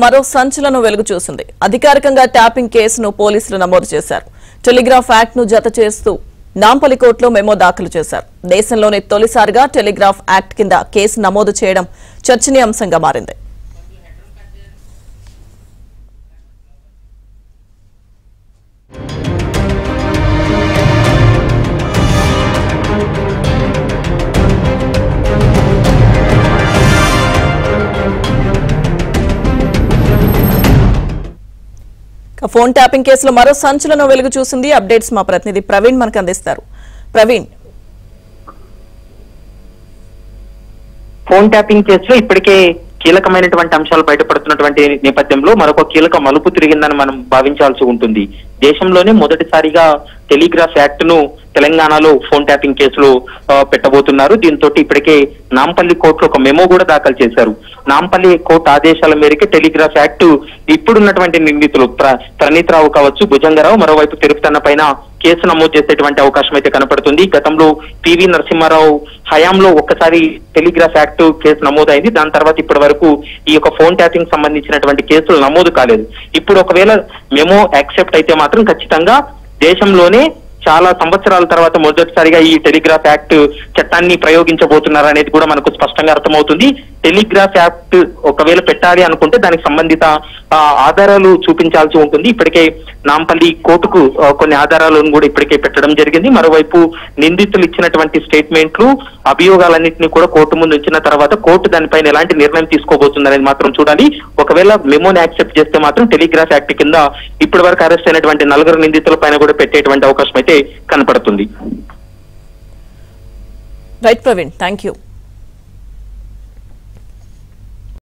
మరో సంచలనం వెలుగు చూసింది. అధికారికంగా ట్యాపింగ్ కేసును పోలీసులు నమోదు చేశారు. టెలిగ్రాఫ్ యాక్ట్ ను జత చేస్తూ నాంపల్లి కోర్టులో మెమో దాఖలు చేశారు. దేశంలోనే తొలిసారిగా టెలిగ్రాఫ్ యాక్ట్ కింద కేసు నమోదు చేయడం చర్చనీయాంశంగా మారింది. ఫోన్ ట్యాపింగ్ కేసులో మరో సంచలనం వెలుగు చూసింది. అప్డేట్స్ మా ప్రతినిధి ప్రవీణ్ మనకు అందిస్తారు. ప్రవీణ్, ఫోన్ ట్యాపింగ్ కేసులో ఇప్పటికే కీలకమైనటువంటి అంశాలు బయటపడుతున్నటువంటి నేపథ్యంలో మరొక కీలక మలుపు తిరిగిందని మనం భావించాల్సి ఉంటుంది. దేశంలోనే మొదటిసారిగా టెలిగ్రాఫ్ యాక్ట్ ను తెలంగాణలో ఫోన్ ట్యాపింగ్ కేసులో పెట్టబోతున్నారు. దీంతో ఇప్పటికే నాంపల్లి కోర్టులో ఒక మెమో కూడా దాఖలు చేశారు. నాంపల్లి కోర్టు ఆదేశాల మేరకు టెలిగ్రాఫ్ యాక్ట్ ఇప్పుడున్నటువంటి నిందితులు ప్రణీత్ రావు కావచ్చు, భుజంగరావు, మరోవైపు తిరుపతన్న పైన కేసు నమోదు చేసేటువంటి అవకాశం అయితే కనపడుతుంది. గతంలో పివి నరసింహారావు హయాంలో ఒక్కసారి టెలిగ్రాఫ్ యాక్ట్ కేసు నమోదైంది. దాని తర్వాత ఇప్పటి వరకు ఈ యొక్క ఫోన్ ట్యాపింగ్ సంబంధించినటువంటి కేసులు నమోదు కాలేదు. ఇప్పుడు ఒకవేళ మెమో యాక్సెప్ట్ అయితే మాత్రం ఖచ్చితంగా దేశంలోనే చాలా సంవత్సరాల తర్వాత మొదటిసారిగా ఈ టెలిగ్రాఫ్ యాక్ట్ చట్టాన్ని ప్రయోగించబోతున్నారు అనేది కూడా మనకు స్పష్టంగా అర్థమవుతుంది. టెలిగ్రాఫ్ యాక్ట్ ఒకవేళ పెట్టాలి అనుకుంటే దానికి సంబంధిత ఆధారాలు చూపించాల్సి ఉంటుంది. ఇప్పటికే నాంపల్లి కోర్టుకు కొన్ని ఆధారాలను కూడా ఇప్పటికే పెట్టడం జరిగింది. మరోవైపు నిందితులు ఇచ్చినటువంటి స్టేట్మెంట్లు, అభియోగాలన్నింటినీ కూడా కోర్టు ముందు ఉంచిన తర్వాత కోర్టు దానిపైన ఎలాంటి నిర్ణయం తీసుకోబోతుంది అనేది మాత్రం చూడాలి. ఒకవేళ మెమోని యాక్సెప్ట్ చేస్తే మాత్రం టెలిగ్రాఫ్ యాక్ట్ కింద ఇప్పటి వరకు అరెస్ట్ అయినటువంటి 4 నిందితుల పైన కూడా పెట్టేటువంటి అవకాశం అయితే కనపడుతుంది. Right Praveen, thank you.